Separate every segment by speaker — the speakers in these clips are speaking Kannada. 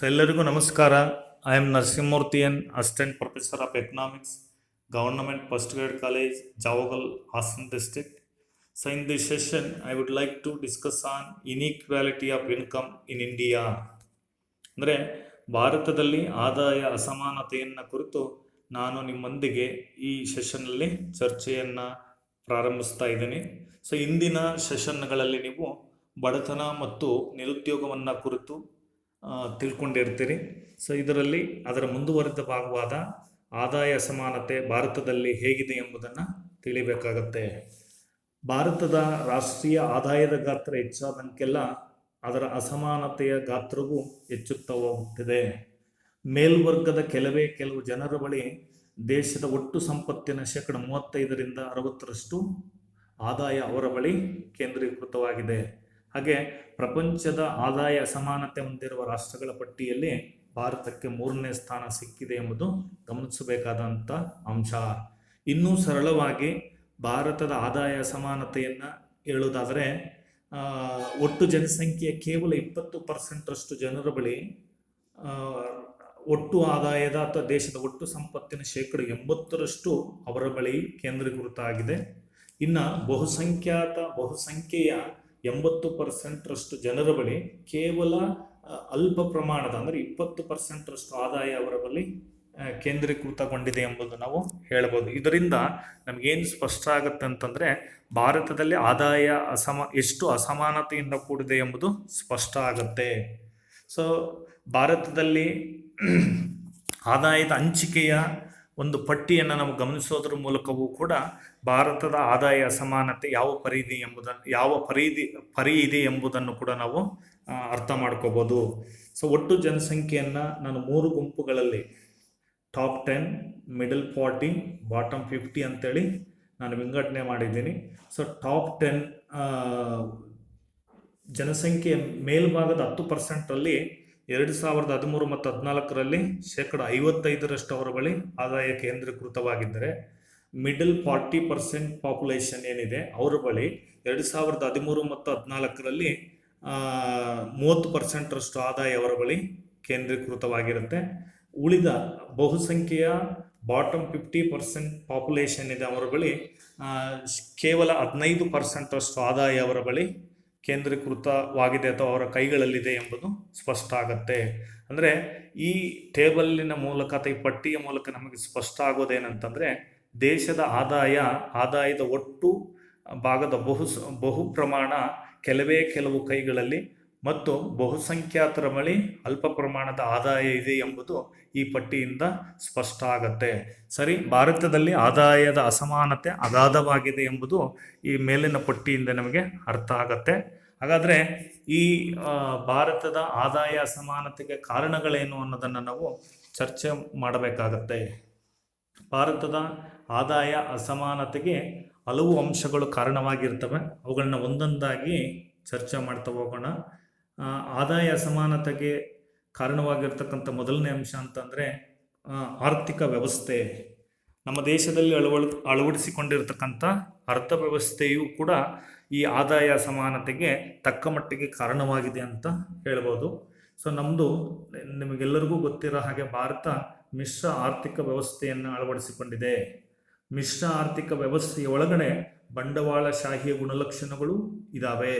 Speaker 1: ಎಲ್ಲರಿಗೂ ನಮಸ್ಕಾರ. I am Narasimhamurthy N, assistant professor of economics, government first grade college, Javagal, Hassan district. So in this session, I would like to discuss on inequality of income in India. ಅಂದರೆ ಭಾರತದಲ್ಲಿ ಆದಾಯ ಅಸಮಾನತೆಯನ್ನು ಕುರಿತು ನಾನು ನಿಮ್ಮೊಂದಿಗೆ ಈ ಸೆಷನ್ನಲ್ಲಿ ಚರ್ಚೆಯನ್ನು ಪ್ರಾರಂಭಿಸ್ತಾ ಇದ್ದೀನಿ. ಸೊ ಇಂದಿನ ಸೆಷನ್ಗಳಲ್ಲಿ ನೀವು ಬಡತನ ಮತ್ತು ನಿರುದ್ಯೋಗವನ್ನು ಕುರಿತು ತಿಳ್ಕೊಂಡಿರ್ತೀರಿ. ಸೊ ಇದರಲ್ಲಿ ಅದರ ಮುಂದುವರಿದ ಭಾಗವಾದ ಆದಾಯ ಅಸಮಾನತೆ ಭಾರತದಲ್ಲಿ ಹೇಗಿದೆ ಎಂಬುದನ್ನು ತಿಳಿಬೇಕಾಗತ್ತೆ. ಭಾರತದ ರಾಷ್ಟ್ರೀಯ ಆದಾಯದ ಗಾತ್ರ ಹೆಚ್ಚಾದಂತೆಲ್ಲ ಅದರ ಅಸಮಾನತೆಯ ಗಾತ್ರವೂ ಹೆಚ್ಚುತ್ತಾ ಹೋಗುತ್ತಿದೆ. ಮೇಲ್ವರ್ಗದ ಕೆಲವು ಜನರ ಬಳಿ ದೇಶದ ಒಟ್ಟು ಸಂಪತ್ತಿನ 35% 60% ಆದಾಯ ಅವರ ಬಳಿ ಕೇಂದ್ರೀಕೃತವಾಗಿದೆ. ಹಾಗೆ ಪ್ರಪಂಚದ ಆದಾಯ ಅಸಮಾನತೆ ಹೊಂದಿರುವ ರಾಷ್ಟ್ರಗಳ ಪಟ್ಟಿಯಲ್ಲಿ ಭಾರತಕ್ಕೆ 3ನೇ ಸ್ಥಾನ ಸಿಕ್ಕಿದೆ ಎಂಬುದು ಗಮನಿಸಬೇಕಾದಂಥ ಅಂಶ. ಇನ್ನೂ ಸರಳವಾಗಿ ಭಾರತದ ಆದಾಯ ಅಸಮಾನತೆಯನ್ನು ಹೇಳುವುದಾದರೆ, ಒಟ್ಟು ಜನಸಂಖ್ಯೆಯ ಕೇವಲ 20% ಜನರ ಬಳಿ ಒಟ್ಟು ಆದಾಯದ ಅಥವಾ ದೇಶದ ಒಟ್ಟು ಸಂಪತ್ತಿನ 80% ಅವರ ಬಳಿ ಕೇಂದ್ರೀಕೃತ ಆಗಿದೆ. ಇನ್ನು ಬಹುಸಂಖ್ಯೆಯ 80% ಜನರ ಬಳಿ ಕೇವಲ ಅಲ್ಪ ಪ್ರಮಾಣದ ಅಂದರೆ 20% ಆದಾಯ ಅವರ ಬಳಿ ಕೇಂದ್ರೀಕೃತಗೊಂಡಿದೆ ಎಂಬುದು ನಾವು ಹೇಳ್ಬೋದು. ಇದರಿಂದ ನಮಗೇನು ಸ್ಪಷ್ಟ ಆಗುತ್ತೆ ಅಂತಂದರೆ, ಭಾರತದಲ್ಲಿ ಆದಾಯ ಎಷ್ಟು ಅಸಮಾನತೆಯಿಂದ ಕೂಡಿದೆ ಎಂಬುದು ಸ್ಪಷ್ಟ ಆಗುತ್ತೆ. ಸೊ ಭಾರತದಲ್ಲಿ ಆದಾಯದ ಹಂಚಿಕೆಯ ಒಂದು ಪಟ್ಟಿಯನ್ನು ನಾವು ಗಮನಿಸೋದ್ರ ಮೂಲಕವೂ ಕೂಡ ಭಾರತದ ಆದಾಯ ಅಸಮಾನತೆ ಯಾವ ಪರಿ ಇದೆ ಎಂಬುದನ್ನು ಕೂಡ ನಾವು ಅರ್ಥ ಮಾಡ್ಕೋಬೋದು. ಸೊ ಒಟ್ಟು ಜನಸಂಖ್ಯೆಯನ್ನು ನಾನು 3 ಗುಂಪುಗಳಲ್ಲಿ ಟಾಪ್ 10, ಮಿಡಲ್ 40, ಬಾಟಮ್ 50 ಅಂತೇಳಿ ನಾನು ವಿಂಗಡಣೆ ಮಾಡಿದ್ದೀನಿ. ಸೊ ಟಾಪ್ 10 ಜನಸಂಖ್ಯೆಯ ಮೇಲ್ಭಾಗದ 10%ರಲ್ಲಿ 2013 ಮತ್ತು 2014ರಲ್ಲಿ 55% ಅವರ ಬಳಿ ಆದಾಯ ಕೇಂದ್ರೀಕೃತವಾಗಿದ್ದರೆ, ಮಿಡಲ್ 40% ಪಾಪ್ಯುಲೇಷನ್ ಏನಿದೆ ಅವರ ಬಳಿ 2013 ಮತ್ತು 2014ರಲ್ಲಿ 30% ಆದಾಯ ಅವರ ಬಳಿ ಕೇಂದ್ರೀಕೃತವಾಗಿರುತ್ತೆ. ಉಳಿದ ಬಹುಸಂಖ್ಯೆಯ ಬಾಟಮ್ 50% ಪಾಪ್ಯುಲೇಷನ್ ಇದೆ ಅವರ ಬಳಿ ಕೇವಲ 15% ಆದಾಯ ಅವರ ಬಳಿ ಕೇಂದ್ರೀಕೃತವಾಗಿದೆ ಅಥವಾ ಅವರ ಕೈಗಳಲ್ಲಿದೆ ಎಂಬುದು ಸ್ಪಷ್ಟ ಆಗುತ್ತೆ. ಅಂದರೆ ಈ ಟೇಬಲಿನ ಮೂಲಕ ಅಥವಾ ಈ ಪಟ್ಟಿಯ ಮೂಲಕ ನಮಗೆ ಸ್ಪಷ್ಟ ಆಗೋದೇನಂತಂದರೆ, ದೇಶದ ಆದಾಯದ ಒಟ್ಟು ಭಾಗದ ಬಹು ಪ್ರಮಾಣ ಕೆಲವು ಕೈಗಳಲ್ಲಿ ಮತ್ತು ಬಹುಸಂಖ್ಯಾತರ ಬಳಿ ಅಲ್ಪ ಪ್ರಮಾಣದ ಆದಾಯ ಇದೆ ಎಂಬುದು ಈ ಪಟ್ಟಿಯಿಂದ ಸ್ಪಷ್ಟ ಆಗತ್ತೆ. ಸರಿ, ಭಾರತದಲ್ಲಿ ಆದಾಯದ ಅಸಮಾನತೆ ಅಗಾಧವಾಗಿದೆ ಎಂಬುದು ಈ ಮೇಲಿನ ಪಟ್ಟಿಯಿಂದ ನಮಗೆ ಅರ್ಥ ಆಗತ್ತೆ. ಹಾಗಾದರೆ ಈ ಭಾರತದ ಆದಾಯ ಅಸಮಾನತೆಗೆ ಕಾರಣಗಳೇನು ಅನ್ನೋದನ್ನು ನಾವು ಚರ್ಚೆ ಮಾಡಬೇಕಾಗತ್ತೆ. ಭಾರತದ ಆದಾಯ ಅಸಮಾನತೆಗೆ ಹಲವು ಅಂಶಗಳು ಕಾರಣವಾಗಿರ್ತವೆ. ಅವುಗಳನ್ನ ಒಂದೊಂದಾಗಿ ಚರ್ಚೆ ಮಾಡ್ತಾ ಹೋಗೋಣ. ಆದಾಯ ಅಸಮಾನತೆಗೆ ಕಾರಣವಾಗಿರ್ತಕ್ಕಂಥ ಮೊದಲನೇ ಅಂಶ ಅಂತಂದರೆ ಆರ್ಥಿಕ ವ್ಯವಸ್ಥೆ. ನಮ್ಮ ದೇಶದಲ್ಲಿ ಅಳವಡಿಸಿಕೊಂಡಿರ್ತಕ್ಕಂಥ ಅರ್ಥವ್ಯವಸ್ಥೆಯು ಕೂಡ ಈ ಆದಾಯ ಅಸಮಾನತೆಗೆ ತಕ್ಕ ಮಟ್ಟಿಗೆ ಕಾರಣವಾಗಿದೆ ಅಂತ ಹೇಳ್ಬೋದು. ಸೊ ನಮ್ಮದು ನಿಮಗೆಲ್ಲರಿಗೂ ಗೊತ್ತಿರೋ ಹಾಗೆ ಭಾರತ ಮಿಶ್ರ ಆರ್ಥಿಕ ವ್ಯವಸ್ಥೆಯನ್ನು ಅಳವಡಿಸಿಕೊಂಡಿದೆ. ಮಿಶ್ರ ಆರ್ಥಿಕ ವ್ಯವಸ್ಥೆಯ ಒಳಗಡೆ ಬಂಡವಾಳಶಾಹಿಯ ಗುಣಲಕ್ಷಣಗಳು ಇದ್ದಾವೆ.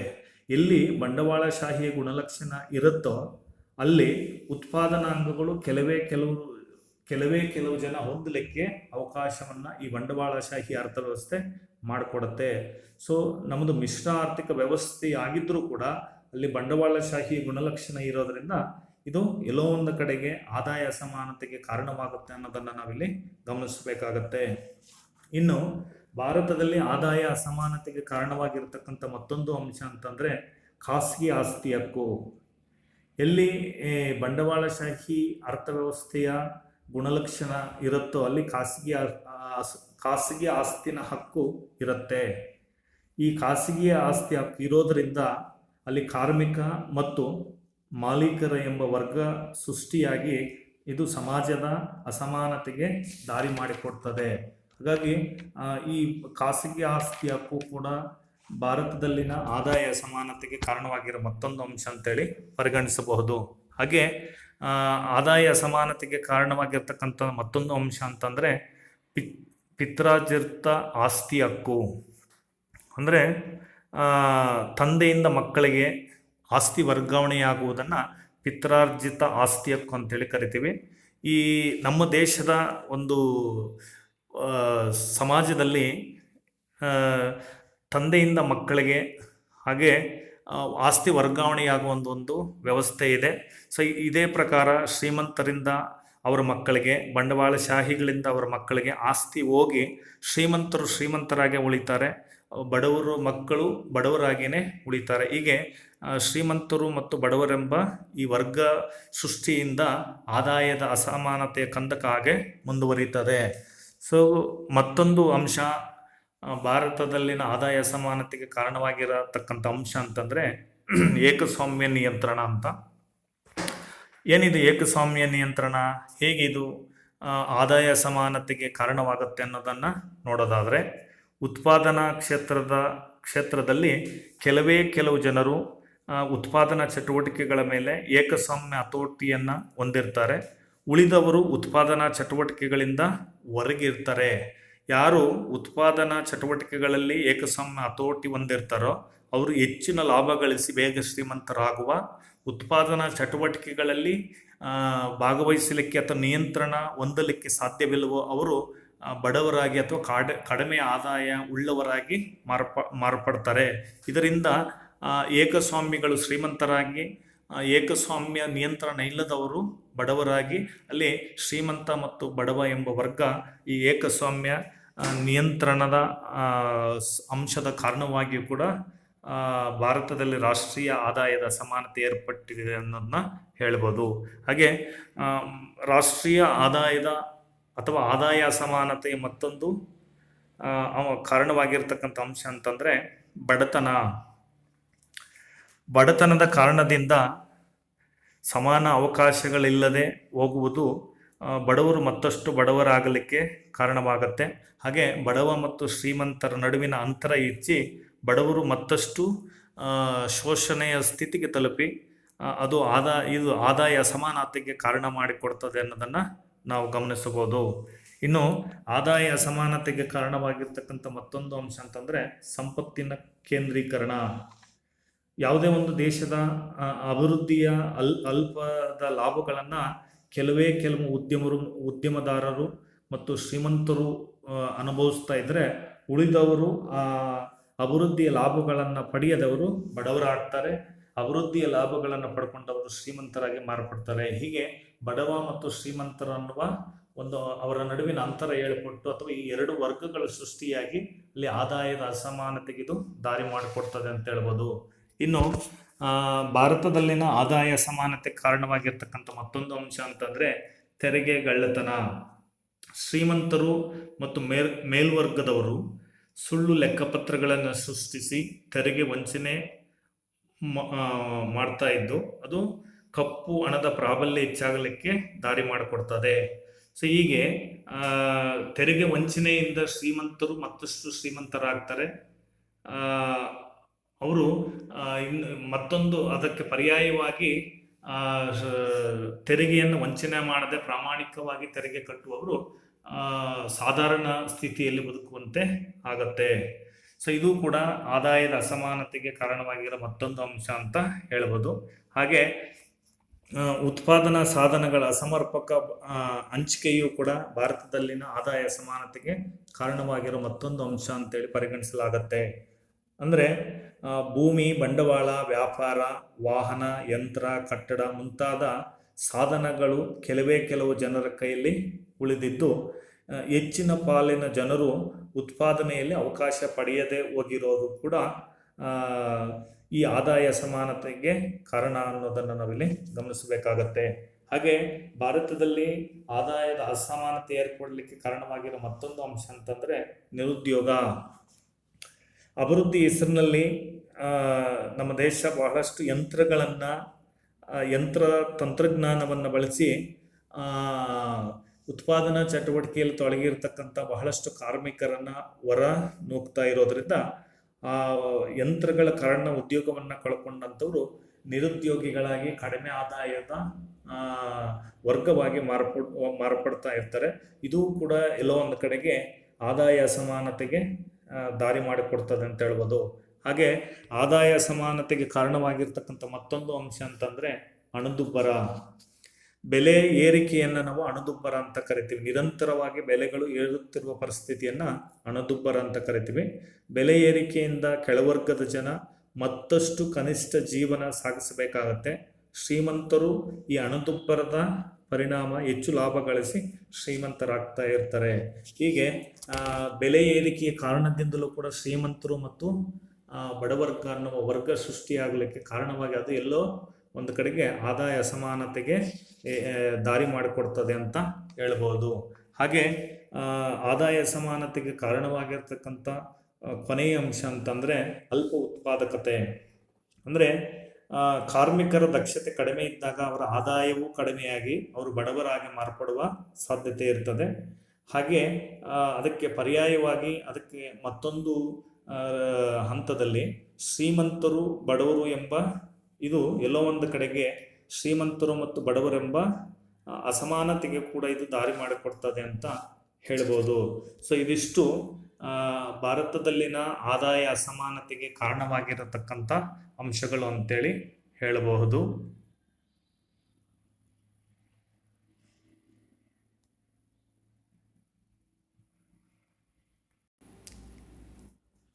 Speaker 1: ಎಲ್ಲಿ ಬಂಡವಾಳಶಾಹಿಯ ಗುಣಲಕ್ಷಣ ಇರುತ್ತೋ ಅಲ್ಲಿ ಉತ್ಪಾದನಾಂಗಗಳು ಕೆಲವೇ ಜನ ಹೊಂದಲಿಕ್ಕೆ ಅವಕಾಶವನ್ನು ಈ ಬಂಡವಾಳಶಾಹಿ ಅರ್ಥವ್ಯವಸ್ಥೆ ಮಾಡಿಕೊಡುತ್ತೆ. ಸೊ ನಮ್ಮದು ಮಿಶ್ರ ಆರ್ಥಿಕ ವ್ಯವಸ್ಥೆ ಆಗಿದ್ದರೂ ಕೂಡ ಅಲ್ಲಿ ಬಂಡವಾಳಶಾಹಿ ಗುಣಲಕ್ಷಣ ಇರೋದರಿಂದ ಇದು ಎಲ್ಲೋ ಒಂದು ಕಡೆಗೆ ಆದಾಯ ಅಸಮಾನತೆಗೆ ಕಾರಣವಾಗುತ್ತೆ ಅನ್ನೋದನ್ನು ನಾವಿಲ್ಲಿ ಗಮನಿಸಬೇಕಾಗತ್ತೆ. ಇನ್ನು ಭಾರತದಲ್ಲಿ ಆದಾಯ ಅಸಮಾನತೆಗೆ ಕಾರಣವಾಗಿರ್ತಕ್ಕಂಥ ಮತ್ತೊಂದು ಅಂಶ ಅಂತಂದರೆ ಖಾಸಗಿ ಆಸ್ತಿ ಹಕ್ಕು. ಎಲ್ಲಿ ಬಂಡವಾಳಶಾಹಿ ಅರ್ಥವ್ಯವಸ್ಥೆಯ ಗುಣಲಕ್ಷಣ ಇರುತ್ತೋ ಅಲ್ಲಿ ಖಾಸಗಿ ಆಸ್ತಿನ ಹಕ್ಕು ಇರುತ್ತೆ. ಈ ಖಾಸಗಿ ಆಸ್ತಿ ಹಕ್ಕು ಇರೋದರಿಂದ ಅಲ್ಲಿ ಕಾರ್ಮಿಕ ಮತ್ತು ಮಾಲೀಕರ ಎಂಬ ವರ್ಗ ಸೃಷ್ಟಿಯಾಗಿ ಇದು ಸಮಾಜದ ಅಸಮಾನತೆಗೆ ದಾರಿ ಮಾಡಿಕೊಡ್ತದೆ. ಹಾಗಾಗಿ ಈ ಖಾಸಗಿ ಆಸ್ತಿ ಹಕ್ಕು ಕೂಡ ಭಾರತದಲ್ಲಿನ ಆದಾಯ ಅಸಮಾನತೆಗೆ ಕಾರಣವಾಗಿರೋ ಮತ್ತೊಂದು ಅಂಶ ಅಂತೇಳಿ ಪರಿಗಣಿಸಬಹುದು. ಹಾಗೆ ಆದಾಯ ಅಸಮಾನತೆಗೆ ಕಾರಣವಾಗಿರ್ತಕ್ಕಂಥ ಮತ್ತೊಂದು ಅಂಶ ಅಂತಂದರೆ ಪಿತ್ರಾರ್ಜಿತ ಆಸ್ತಿ ಹಕ್ಕು. ಅಂದರೆ ತಂದೆಯಿಂದ ಮಕ್ಕಳಿಗೆ ಆಸ್ತಿ ವರ್ಗಾವಣೆಯಾಗುವುದನ್ನು ಪಿತ್ರಾರ್ಜಿತ ಆಸ್ತಿ ಹಕ್ಕು ಅಂತೇಳಿ ಕರಿತೀವಿ. ಈ ನಮ್ಮ ದೇಶದ ಒಂದು ಸಮಾಜದಲ್ಲಿ ತಂದೆಯಿಂದ ಮಕ್ಕಳಿಗೆ ಹಾಗೆ ಆಸ್ತಿ ವರ್ಗಾವಣೆಯಾಗುವ ಒಂದು ವ್ಯವಸ್ಥೆ ಇದೆ. ಸೊ ಇದೇ ಪ್ರಕಾರ ಶ್ರೀಮಂತರಿಂದ ಅವರ ಮಕ್ಕಳಿಗೆ, ಬಂಡವಾಳಶಾಹಿಗಳಿಂದ ಅವರ ಮಕ್ಕಳಿಗೆ ಆಸ್ತಿ ಹೋಗಿ ಶ್ರೀಮಂತರು ಶ್ರೀಮಂತರಾಗೇ ಉಳಿತಾರೆ, ಬಡವರು ಮಕ್ಕಳು ಬಡವರಾಗಿಯೇ ಉಳಿತಾರೆ. ಹೀಗೆ ಶ್ರೀಮಂತರು ಮತ್ತು ಬಡವರೆಂಬ ಈ ವರ್ಗ ಸೃಷ್ಟಿಯಿಂದ ಆದಾಯದ ಅಸಮಾನತೆಯ ಕಂದಕ ಹಾಗೆ ಮುಂದುವರಿಯುತ್ತದೆ. ಸೊ ಮತ್ತೊಂದು ಅಂಶ ಭಾರತದಲ್ಲಿನ ಆದಾಯ ಅಸಮಾನತೆಗೆ ಕಾರಣವಾಗಿರತಕ್ಕಂಥ ಅಂಶ ಅಂತಂದರೆ ಏಕಸ್ವಾಮ್ಯ ನಿಯಂತ್ರಣ ಅಂತ. ಏನಿದು ಏಕಸ್ವಾಮ್ಯ ನಿಯಂತ್ರಣ, ಹೇಗಿದು ಆದಾಯ ಅಸಮಾನತೆಗೆ ಕಾರಣವಾಗುತ್ತೆ ಅನ್ನೋದನ್ನು ನೋಡೋದಾದರೆ, ಉತ್ಪಾದನಾ ಕ್ಷೇತ್ರದಲ್ಲಿ ಕೆಲವು ಜನರು ಉತ್ಪಾದನಾ ಚಟುವಟಿಕೆಗಳ ಮೇಲೆ ಏಕಸ್ವಾಮ್ಯ ಹತೋಟಿಯನ್ನು ಹೊಂದಿರ್ತಾರೆ. ಉಳಿದವರು ಉತ್ಪಾದನಾ ಚಟುವಟಿಕೆಗಳಿಂದ ಹೊರಗಿರ್ತಾರೆ. ಯಾರು ಉತ್ಪಾದನಾ ಚಟುವಟಿಕೆಗಳಲ್ಲಿ ಏಕಸ್ವಾಮ್ಯ ಹತೋಟಿ ಹೊಂದಿರ್ತಾರೋ ಅವರು ಹೆಚ್ಚಿನ ಲಾಭ ಗಳಿಸಿ ಬೇಗ ಶ್ರೀಮಂತರಾಗುವ, ಉತ್ಪಾದನಾ ಚಟುವಟಿಕೆಗಳಲ್ಲಿ ಭಾಗವಹಿಸಲಿಕ್ಕೆ ಅಥವಾ ನಿಯಂತ್ರಣ ಹೊಂದಲಿಕ್ಕೆ ಸಾಧ್ಯವಿಲ್ಲವೋ ಅವರು ಬಡವರಾಗಿ ಅಥವಾ ಕಡಿಮೆ ಆದಾಯ ಉಳ್ಳವರಾಗಿ ಮಾರ್ಪಡ್ತಾರೆ. ಇದರಿಂದ ಏಕಸ್ವಾಮ್ಯಗಳು ಶ್ರೀಮಂತರಾಗಿ, ಏಕಸ್ವಾಮ್ಯ ನಿಯಂತ್ರಣ ಇಲ್ಲದವರು ಬಡವರಾಗಿ, ಅಲ್ಲಿ ಶ್ರೀಮಂತ ಮತ್ತು ಬಡವ ಎಂಬ ವರ್ಗ ಈ ಏಕಸ್ವಾಮ್ಯ ನಿಯಂತ್ರಣದ ಅಂಶದ ಕಾರಣವಾಗಿಯೂ ಕೂಡ ಭಾರತದಲ್ಲಿ ರಾಷ್ಟ್ರೀಯ ಆದಾಯದ ಅಸಮಾನತೆ ಏರ್ಪಟ್ಟಿದೆ ಅನ್ನೋದನ್ನ ಹೇಳ್ಬೋದು. ಹಾಗೆ ರಾಷ್ಟ್ರೀಯ ಆದಾಯದ ಅಥವಾ ಆದಾಯ ಅಸಮಾನತೆಯ ಮತ್ತೊಂದು ಕಾರಣವಾಗಿರ್ತಕ್ಕಂಥ ಅಂಶ ಅಂತಂದರೆ ಬಡತನದ ಕಾರಣದಿಂದ ಸಮಾನ ಅವಕಾಶಗಳಿಲ್ಲದೆ ಹೋಗುವುದು ಬಡವರು ಮತ್ತಷ್ಟು ಬಡವರಾಗಲಿಕ್ಕೆ ಕಾರಣವಾಗುತ್ತೆ. ಹಾಗೆ ಬಡವ ಮತ್ತು ಶ್ರೀಮಂತರ ನಡುವಿನ ಅಂತರ ಹೆಚ್ಚಿ ಬಡವರು ಮತ್ತಷ್ಟು ಶೋಷಣೆಯ ಸ್ಥಿತಿಗೆ ತಲುಪಿ ಇದು ಆದಾಯ ಅಸಮಾನತೆಗೆ ಕಾರಣ ಮಾಡಿಕೊಡ್ತದೆ ಅನ್ನೋದನ್ನು ನಾವು ಗಮನಿಸಬಹುದು. ಇನ್ನು ಆದಾಯ ಅಸಮಾನತೆಗೆ ಕಾರಣವಾಗಿರ್ತಕ್ಕಂಥ ಮತ್ತೊಂದು ಅಂಶ ಅಂತಂದರೆ ಸಂಪತ್ತಿನ ಕೇಂದ್ರೀಕರಣ. ಯಾವುದೇ ಒಂದು ದೇಶದ ಅಭಿವೃದ್ಧಿಯ ಅಲ್ಪದ ಲಾಭಗಳನ್ನು ಕೆಲವು ಉದ್ಯಮದಾರರು ಮತ್ತು ಶ್ರೀಮಂತರು ಅನುಭವಿಸ್ತಾ ಇದ್ದರೆ, ಉಳಿದವರು ಅಭಿವೃದ್ಧಿಯ ಲಾಭಗಳನ್ನು ಪಡೆಯದವರು ಬಡವರಾಗ್ತಾರೆ, ಅಭಿವೃದ್ಧಿಯ ಲಾಭಗಳನ್ನು ಪಡ್ಕೊಂಡವರು ಶ್ರೀಮಂತರಾಗಿ ಮಾರ್ಪಡ್ತಾರೆ. ಹೀಗೆ ಬಡವ ಮತ್ತು ಶ್ರೀಮಂತರ ಅನ್ನುವ ಒಂದು ಅವರ ನಡುವಿನ ಅಂತರ ಏಳ್ಪಟ್ಟು ಅಥವಾ ಈ ಎರಡು ವರ್ಗಗಳ ಸೃಷ್ಟಿಯಾಗಿ ಅಲ್ಲಿ ಆದಾಯದ ಅಸಮಾನತೆಗೆ ಇದು ದಾರಿ ಮಾಡಿಕೊಡ್ತದೆ ಅಂತ ಹೇಳ್ಬೋದು. ಇನ್ನು ಭಾರತದಲ್ಲಿನ ಆದಾಯ ಅಸಮಾನತೆ ಕಾರಣವಾಗಿರ್ತಕ್ಕಂಥ ಮತ್ತೊಂದು ಅಂಶ ಅಂತಂದರೆ ತೆರಿಗೆಗಳ್ಳತನ. ಶ್ರೀಮಂತರು ಮತ್ತು ಮೇಲ್ವರ್ಗದವರು ಸುಳ್ಳು ಲೆಕ್ಕಪತ್ರಗಳನ್ನು ಸೃಷ್ಟಿಸಿ ತೆರಿಗೆ ವಂಚನೆ ಮಾಡ್ತಾ ಇದ್ದು ಅದು ಕಪ್ಪು ಹಣದ ಪ್ರಾಬಲ್ಯ ಹೆಚ್ಚಾಗಲಿಕ್ಕೆ ದಾರಿ ಮಾಡಿಕೊಡ್ತದೆ. ಸೊ ಹೀಗೆ ತೆರಿಗೆ ವಂಚನೆಯಿಂದ ಶ್ರೀಮಂತರು ಮತ್ತಷ್ಟು ಶ್ರೀಮಂತರಾಗ್ತಾರೆ. ಅವರು ಮತ್ತೊಂದು ಅದಕ್ಕೆ ಪರ್ಯಾಯವಾಗಿ ತೆರಿಗೆಯನ್ನು ವಂಚನೆ ಮಾಡದೆ ಪ್ರಾಮಾಣಿಕವಾಗಿ ತೆರಿಗೆ ಕಟ್ಟುವವರು ಸಾಧಾರಣ ಸ್ಥಿತಿಯಲ್ಲಿ ಬದುಕುವಂತೆ ಆಗತ್ತೆ. ಸೊ ಇದು ಕೂಡ ಆದಾಯದ ಅಸಮಾನತೆಗೆ ಕಾರಣವಾಗಿರೋ ಮತ್ತೊಂದು ಅಂಶ ಅಂತ ಹೇಳ್ಬೋದು. ಹಾಗೆ ಉತ್ಪಾದನಾ ಸಾಧನಗಳ ಅಸಮರ್ಪಕ ಹಂಚಿಕೆಯು ಕೂಡ ಭಾರತದಲ್ಲಿನ ಆದಾಯ ಅಸಮಾನತೆಗೆ ಕಾರಣವಾಗಿರೋ ಮತ್ತೊಂದು ಅಂಶ ಅಂತೇಳಿ ಪರಿಗಣಿಸಲಾಗತ್ತೆ. ಅಂದರೆ ಭೂಮಿ, ಬಂಡವಾಳ, ವ್ಯಾಪಾರ, ವಾಹನ, ಯಂತ್ರ, ಕಟ್ಟಡ ಮುಂತಾದ ಸಾಧನಗಳು ಕೆಲವು ಜನರ ಕೈಯಲ್ಲಿ ಉಳಿದಿದ್ದು ಹೆಚ್ಚಿನ ಪಾಲಿನ ಜನರು ಉತ್ಪಾದನೆಯಲ್ಲಿ ಅವಕಾಶ ಪಡೆಯದೇ ಹೋಗಿರೋದು ಕೂಡ ಈ ಆದಾಯ ಅಸಮಾನತೆಗೆ ಕಾರಣ ಅನ್ನೋದನ್ನು ನಾವಿಲ್ಲಿ ಗಮನಿಸಬೇಕಾಗತ್ತೆ. ಹಾಗೆ ಭಾರತದಲ್ಲಿ ಆದಾಯದ ಅಸಮಾನತೆ ಏರ್ಪಡಲಿಕ್ಕೆ ಕಾರಣವಾಗಿರೋ ಮತ್ತೊಂದು ಅಂಶ ಅಂತಂದರೆ ನಿರುದ್ಯೋಗ. ಅಭಿವೃದ್ಧಿ ಹೆಸರಿನಲ್ಲಿ ನಮ್ಮ ದೇಶ ಬಹಳಷ್ಟು ಯಂತ್ರ ತಂತ್ರಜ್ಞಾನವನ್ನು ಬಳಸಿ ಉತ್ಪಾದನಾ ಚಟುವಟಿಕೆಯಲ್ಲಿ ತೊಡಗಿರ್ತಕ್ಕಂಥ ಬಹಳಷ್ಟು ಕಾರ್ಮಿಕರನ್ನು ಹೊರ ನೂಗ್ತಾ ಇರೋದ್ರಿಂದ ಆ ಯಂತ್ರಗಳ ಕಾರಣ ಉದ್ಯೋಗವನ್ನು ಕಳ್ಕೊಂಡಂಥವ್ರು ನಿರುದ್ಯೋಗಿಗಳಾಗಿ ಕಡಿಮೆ ಆದಾಯದ ವರ್ಗವಾಗಿ ಮಾರ್ಪಡ್ತಾ ಇರ್ತಾರೆ. ಇದು ಕೂಡ ಎಲ್ಲೋ ಒಂದು ಕಡೆಗೆ ಆದಾಯ ಅಸಮಾನತೆಗೆ ದಾರಿ ಮಾಡಿಕೊಡ್ತದೆ ಅಂತ ಹೇಳ್ಬೋದು. ಹಾಗೆ ಆದಾಯ ಅಸಮಾನತೆಗೆ ಕಾರಣವಾಗಿರ್ತಕ್ಕಂಥ ಮತ್ತೊಂದು ಅಂಶ ಅಂತಂದರೆ ಹಣದುಬ್ಬರ. ಬೆಲೆ ಏರಿಕೆಯನ್ನು ನಾವು ಹಣದುಬ್ಬರ ಅಂತ ಕರಿತೀವಿ. ನಿರಂತರವಾಗಿ ಬೆಲೆಗಳು ಏರುತ್ತಿರುವ ಪರಿಸ್ಥಿತಿಯನ್ನು ಹಣದುಬ್ಬರ ಅಂತ ಕರಿತೀವಿ. ಬೆಲೆ ಏರಿಕೆಯಿಂದ ಕೆಳವರ್ಗದ ಜನ ಮತ್ತಷ್ಟು ಕನಿಷ್ಠ ಜೀವನ ಸಾಗಿಸಬೇಕಾಗತ್ತೆ. ಶ್ರೀಮಂತರು ಈ ಹಣದುಬ್ಬರದ ಪರಿಣಾಮ ಹೆಚ್ಚು ಲಾಭ ಗಳಿಸಿ ಶ್ರೀಮಂತರಾಗ್ತಾ ಇರ್ತಾರೆ. ಹೀಗೆ ಬೆಲೆ ಏರಿಕೆಯ ಕಾರಣದಿಂದಲೂ ಕೂಡ ಶ್ರೀಮಂತರು ಮತ್ತು ಬಡವರ್ಗ ಅನ್ನುವ ವರ್ಗ ಸೃಷ್ಟಿಯಾಗಲಿಕ್ಕೆ ಕಾರಣವಾಗಿ ಅದು ಎಲ್ಲೋ ಒಂದು ಕಡೆಗೆ ಆದಾಯ ಅಸಮಾನತೆಗೆ ದಾರಿ ಮಾಡಿಕೊಡ್ತದೆ ಅಂತ ಹೇಳ್ಬೋದು. ಹಾಗೆ ಆದಾಯ ಅಸಮಾನತೆಗೆ ಕಾರಣವಾಗಿರ್ತಕ್ಕಂಥ ಕೊನೆಯ ಅಂಶ ಅಂತಂದರೆ ಅಲ್ಪ ಉತ್ಪಾದಕತೆ. ಅಂದರೆ ಕಾರ್ಮಿಕರ ದಕ್ಷತೆ ಕಡಿಮೆ ಇದ್ದಾಗ ಅವರ ಆದಾಯವೂ ಕಡಿಮೆಯಾಗಿ ಅವರು ಬಡವರಾಗಿ ಮಾರ್ಪಡುವ ಸಾಧ್ಯತೆ ಇರ್ತದೆ. ಹಾಗೆ ಅದಕ್ಕೆ ಪರ್ಯಾಯವಾಗಿ ಅದಕ್ಕೆ ಮತ್ತೊಂದು ಹಂತದಲ್ಲಿ ಶ್ರೀಮಂತರು ಬಡವರು ಎಂಬ ಇದು ಎಲ್ಲೋ ಒಂದು ಕಡೆಗೆ ಶ್ರೀಮಂತರು ಮತ್ತು ಬಡವರೆಂಬ ಅಸಮಾನತೆಗೆ ಕೂಡ ಇದು ದಾರಿ ಮಾಡಿಕೊಡ್ತದೆ ಅಂತ ಹೇಳ್ಬೋದು. ಸೊ ಇದಿಷ್ಟು ಭಾರತದಲ್ಲಿನ ಆದಾಯ ಅಸಮಾನತೆಗೆ ಕಾರಣವಾಗಿರತಕ್ಕಂಥ ಅಂಶಗಳು ಅಂತೇಳಿ ಹೇಳಬಹುದು.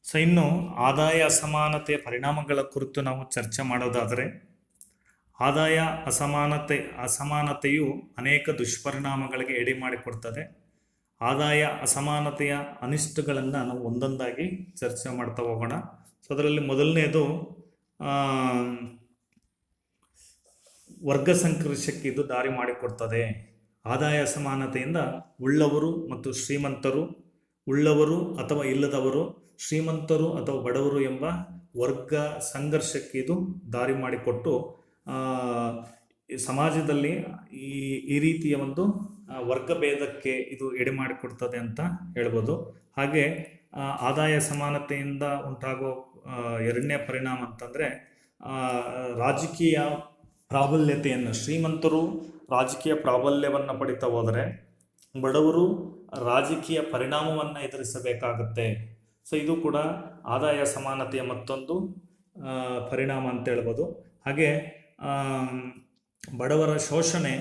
Speaker 1: ಸೊ ಇನ್ನು ಆದಾಯ ಅಸಮಾನತೆಯ ಪರಿಣಾಮಗಳ ಕುರಿತು ನಾವು ಚರ್ಚೆ ಮಾಡೋದಾದರೆ, ಆದಾಯ ಅಸಮಾನತೆಯು ಅನೇಕ ದುಷ್ಪರಿಣಾಮಗಳಿಗೆ ಎಡೆ ಮಾಡಿಕೊಡ್ತದೆ. ಆದಾಯ ಅಸಮಾನತೆಯ ಅನಿಷ್ಟಗಳನ್ನು ನಾವು ಒಂದೊಂದಾಗಿ ಚರ್ಚೆ ಮಾಡ್ತಾ ಹೋಗೋಣ. ಸೊ ಅದರಲ್ಲಿ ಮೊದಲನೇದು ವರ್ಗ ಸಂಘರ್ಷಕ್ಕೆ ಇದು ದಾರಿ ಮಾಡಿಕೊಡ್ತದೆ. ಆದಾಯ ಅಸಮಾನತೆಯಿಂದ ಉಳ್ಳವರು ಮತ್ತು ಶ್ರೀಮಂತರು, ಉಳ್ಳವರು ಅಥವಾ ಇಲ್ಲದವರು, ಶ್ರೀಮಂತರು ಅಥವಾ ಬಡವರು ಎಂಬ ವರ್ಗ ಸಂಘರ್ಷಕ್ಕೆ ಇದು ದಾರಿ ಮಾಡಿಕೊಟ್ಟು ಸಮಾಜದಲ್ಲಿ ಈ ರೀತಿಯ ಒಂದು ವರ್ಗ ಭೇದಕ್ಕೆ ಇದು ಎಡೆ ಮಾಡಿಕೊಡ್ತದೆ ಅಂತ ಹೇಳ್ಬೋದು. ಹಾಗೆ ಆದಾಯ ಸಮಾನತೆಯಿಂದ ಉಂಟಾಗೋ ಎರಡನೇ ಪರಿಣಾಮ ಅಂತಂದರೆ ರಾಜಕೀಯ ಪ್ರಾಬಲ್ಯತೆಯನ್ನು, ಶ್ರೀಮಂತರು ರಾಜಕೀಯ ಪ್ರಾಬಲ್ಯವನ್ನು ಪಡಿತಾ ಹೋದರೆ ಬಡವರು ರಾಜಕೀಯ ಪರಿಣಾಮವನ್ನು ಎದುರಿಸಬೇಕಾಗತ್ತೆ. ಸೊ ಇದು ಕೂಡ ಆದಾಯ ಸಮಾನತೆಯ ಮತ್ತೊಂದು ಪರಿಣಾಮ ಅಂತ ಹೇಳ್ಬೋದು. ಹಾಗೆ ಬಡವರ ಶೋಷಣೆ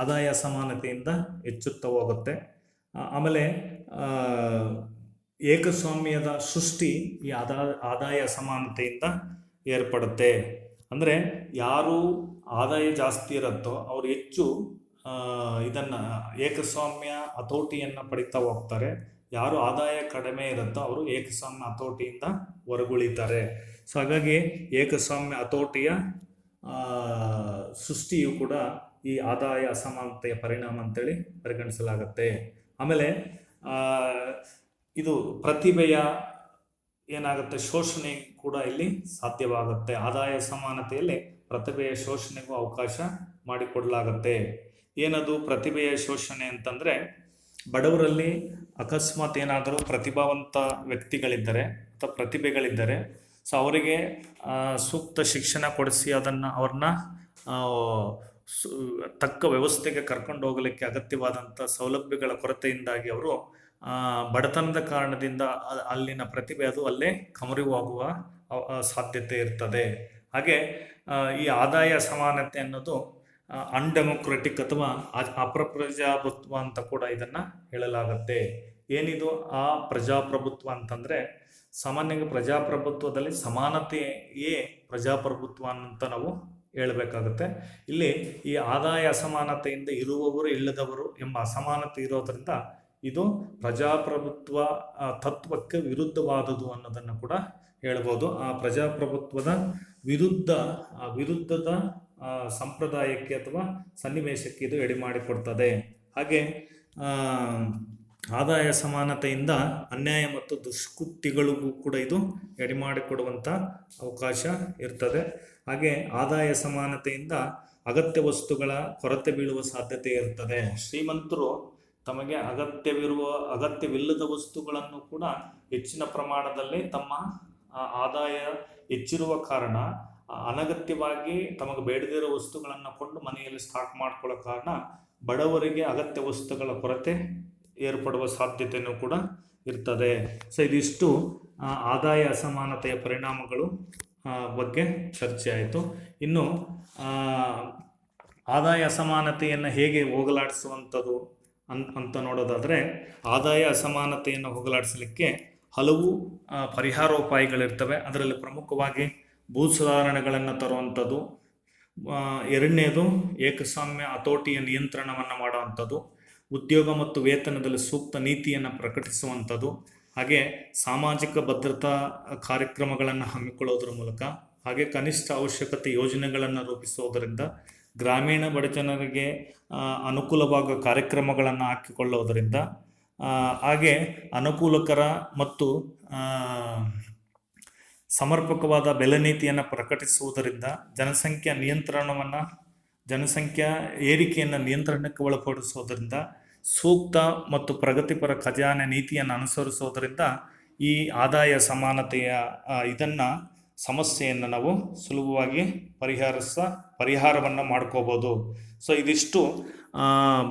Speaker 1: ಆದಾಯ ಅಸಮಾನತೆಯಿಂದ ಹೆಚ್ಚುತ್ತಾ ಹೋಗುತ್ತೆ. ಆಮೇಲೆ ಏಕಸ್ವಾಮ್ಯದ ಸೃಷ್ಟಿ ಈ ಆದಾಯ ಅಸಮಾನತೆಯಿಂದ ಏರ್ಪಡುತ್ತೆ. ಅಂದರೆ ಯಾರು ಆದಾಯ ಜಾಸ್ತಿ ಇರುತ್ತೋ ಅವರು ಹೆಚ್ಚು ಇದನ್ನು ಏಕಸ್ವಾಮ್ಯ ಹತೋಟಿಯನ್ನು ಪಡಿತಾ ಹೋಗ್ತಾರೆ. ಯಾರು ಆದಾಯ ಕಡಿಮೆ ಇರುತ್ತೋ ಅವರು ಏಕಸ್ವಾಮ್ಯ ಹತೋಟಿಯಿಂದ ಹೊರಗುಳಿತಾರೆ. ಸೊ ಹಾಗಾಗಿ ಏಕಸ್ವಾಮ್ಯ ಹತೋಟಿಯ ಸೃಷ್ಟಿಯು ಕೂಡ ಈ ಆದಾಯ ಅಸಮಾನತೆಯ ಪರಿಣಾಮ ಅಂತೇಳಿ ಪರಿಗಣಿಸಲಾಗುತ್ತೆ. ಆಮೇಲೆ ಇದು ಪ್ರತಿಭೆಯ ಏನಾಗುತ್ತೆ, ಶೋಷಣೆ ಕೂಡ ಇಲ್ಲಿ ಸಾಧ್ಯವಾಗುತ್ತೆ. ಆದಾಯ ಸಮಾನತೆಯಲ್ಲಿ ಪ್ರತಿಭೆಯ ಶೋಷಣೆಗೂ ಅವಕಾಶ ಮಾಡಿಕೊಡಲಾಗುತ್ತೆ. ಏನದು ಪ್ರತಿಭೆಯ ಶೋಷಣೆ ಅಂತಂದರೆ, ಬಡವರಲ್ಲಿ ಅಕಸ್ಮಾತ್ ಏನಾದರೂ ಪ್ರತಿಭಾವಂತ ವ್ಯಕ್ತಿಗಳಿದ್ದರೆ ಅಥವಾ ಪ್ರತಿಭೆಗಳಿದ್ದರೆ, ಸೊ ಅವರಿಗೆ ಸೂಕ್ತ ಶಿಕ್ಷಣ ಕೊಡಿಸಿ ಅವ್ರನ್ನ ತಕ್ಕ ವ್ಯವಸ್ಥೆಗೆ ಕರ್ಕೊಂಡು ಹೋಗಲಿಕ್ಕೆ ಅಗತ್ಯವಾದಂಥ ಸೌಲಭ್ಯಗಳ ಕೊರತೆಯಿಂದಾಗಿ ಅವರು ಬಡತನದ ಕಾರಣದಿಂದ ಅಲ್ಲಿನ ಪ್ರತಿಭೆ ಅದು ಅಲ್ಲೇ ಕಮರಿವಾಗುವ ಸಾಧ್ಯತೆ ಇರ್ತದೆ. ಹಾಗೆ ಈ ಆದಾಯ ಸಮಾನತೆ ಅನ್ನೋದು ಅನ್ಡೆಮೊಕ್ರೆಟಿಕ್ ಅಥವಾ ಅಪ್ರಜಾಪ್ರಭುತ್ವ ಅಂತ ಕೂಡ ಇದನ್ನು ಹೇಳಲಾಗುತ್ತೆ. ಏನಿದು ಆ ಪ್ರಜಾಪ್ರಭುತ್ವ ಅಂತಂದರೆ, ಸಾಮಾನ್ಯವಾಗಿ ಪ್ರಜಾಪ್ರಭುತ್ವದಲ್ಲಿ ಸಮಾನತೆಯೇ ಪ್ರಜಾಪ್ರಭುತ್ವ ಅಂತ ನಾವು ಹೇಳಬೇಕಾಗುತ್ತೆ. ಇಲ್ಲಿ ಈ ಆದಾಯ ಅಸಮಾನತೆಯಿಂದ ಇರುವವರು ಇಲ್ಲದವರು ಎಂಬ ಅಸಮಾನತೆ ಇರೋದರಿಂದ ಇದು ಪ್ರಜಾಪ್ರಭುತ್ವ ತತ್ವಕ್ಕೆ ವಿರುದ್ಧವಾದುದು ಅನ್ನೋದನ್ನು ಕೂಡ ಹೇಳ್ಬೋದು. ಆ ಪ್ರಜಾಪ್ರಭುತ್ವದ ವಿರುದ್ಧದ ಸಂಪ್ರದಾಯಕ್ಕೆ ಅಥವಾ ಸನ್ನಿವೇಶಕ್ಕೆ ಇದು ಎಡೆ ಮಾಡಿಕೊಡ್ತದೆ. ಹಾಗೆ ಆದಾಯ ಸಮಾನತೆಯಿಂದ ಅನ್ಯಾಯ ಮತ್ತು ದುಷ್ಕೃತ್ಯಗಳಿಗೂ ಕೂಡ ಇದು ಎಡೆ ಮಾಡಿಕೊಡುವಂಥ ಅವಕಾಶ ಇರ್ತದೆ. ಹಾಗೆ ಆದಾಯ ಸಮಾನತೆಯಿಂದ ಅಗತ್ಯ ವಸ್ತುಗಳ ಕೊರತೆ ಬೀಳುವ ಸಾಧ್ಯತೆ ಇರ್ತದೆ. ಶ್ರೀಮಂತರು ತಮಗೆ ಅಗತ್ಯವಿಲ್ಲದ ವಸ್ತುಗಳನ್ನು ಕೂಡ ಹೆಚ್ಚಿನ ಪ್ರಮಾಣದಲ್ಲಿ ತಮ್ಮ ಆದಾಯ ಹೆಚ್ಚಿರುವ ಕಾರಣ ಅನಗತ್ಯವಾಗಿ ತಮಗೆ ಬೇಡದಿರೋ ವಸ್ತುಗಳನ್ನು ಕೊಂಡು ಮನೆಯಲ್ಲಿ ಸ್ಟಾಕ್ ಮಾಡ್ಕೊಳ್ಳೋ ಕಾರಣ ಬಡವರಿಗೆ ಅಗತ್ಯ ವಸ್ತುಗಳ ಕೊರತೆ ಏರ್ಪಡುವ ಸಾಧ್ಯತೆಯೂ ಕೂಡ ಇರ್ತದೆ. ಸೊ ಇದಿಷ್ಟು ಆದಾಯ ಅಸಮಾನತೆಯ ಪರಿಣಾಮಗಳು ಬಗ್ಗೆ ಚರ್ಚೆ ಆಯಿತು. ಇನ್ನು ಆದಾಯ ಅಸಮಾನತೆಯನ್ನು ಹೇಗೆ ಹೋಗಲಾಡಿಸುವಂಥದ್ದು ಅಂತ ನೋಡೋದಾದರೆ, ಆದಾಯ ಅಸಮಾನತೆಯನ್ನು ಹೋಗಲಾಡಿಸಲಿಕ್ಕೆ ಹಲವು ಪರಿಹಾರೋಪಾಯಗಳಿರ್ತವೆ. ಅದರಲ್ಲಿ ಪ್ರಮುಖವಾಗಿ ಭೂ ಸುಧಾರಣೆಗಳನ್ನು ತರುವಂಥದ್ದು, ಎರಡನೇದು ಏಕಸ್ವಾಮ್ಯ ಹತೋಟಿಯ ನಿಯಂತ್ರಣವನ್ನು ಮಾಡುವಂಥದ್ದು, ಉದ್ಯೋಗ ಮತ್ತು ವೇತನದಲ್ಲಿ ಸೂಕ್ತ ನೀತಿಯನ್ನು ಪ್ರಕಟಿಸುವಂಥದ್ದು, ಹಾಗೆ ಸಾಮಾಜಿಕ ಭದ್ರತಾ ಕಾರ್ಯಕ್ರಮಗಳನ್ನು ಹಮ್ಮಿಕೊಳ್ಳೋದ್ರ ಮೂಲಕ, ಹಾಗೆ ಕನಿಷ್ಠ ಅವಶ್ಯಕತೆ ಯೋಜನೆಗಳನ್ನು ರೂಪಿಸುವುದರಿಂದ, ಗ್ರಾಮೀಣ ಬಡಜನರಿಗೆ ಅನುಕೂಲವಾಗುವ ಕಾರ್ಯಕ್ರಮಗಳನ್ನು ಹಾಕಿಕೊಳ್ಳೋದರಿಂದ, ಹಾಗೆ ಅನುಕೂಲಕರ ಮತ್ತು ಸಮರ್ಪಕವಾದ ಬೆಲೆ ನೀತಿಯನ್ನು ಪ್ರಕಟಿಸುವುದರಿಂದ ಜನಸಂಖ್ಯಾ ಏರಿಕೆಯನ್ನು ನಿಯಂತ್ರಣಕ್ಕೆ ಒಳಪಡಿಸುವುದರಿಂದ, ಸೂಕ್ತ ಮತ್ತು ಪ್ರಗತಿಪರ ಖಜಾನೆ ನೀತಿಯನ್ನು ಅನುಸರಿಸುವುದರಿಂದ ಈ ಆದಾಯ ಸಮಾನತೆಯ ಸಮಸ್ಯೆಯನ್ನು ನಾವು ಸುಲಭವಾಗಿ ಪರಿಹಾರವನ್ನು ಮಾಡ್ಕೋಬೋದು. ಸೊ ಇದಿಷ್ಟು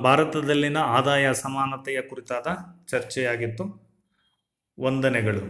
Speaker 1: ಭಾರತದಲ್ಲಿನ ಆದಾಯ ಅಸಮಾನತೆಯ ಕುರಿತಾದ ಚರ್ಚೆಯಾಗಿತ್ತು. ವಂದನೆಗಳು.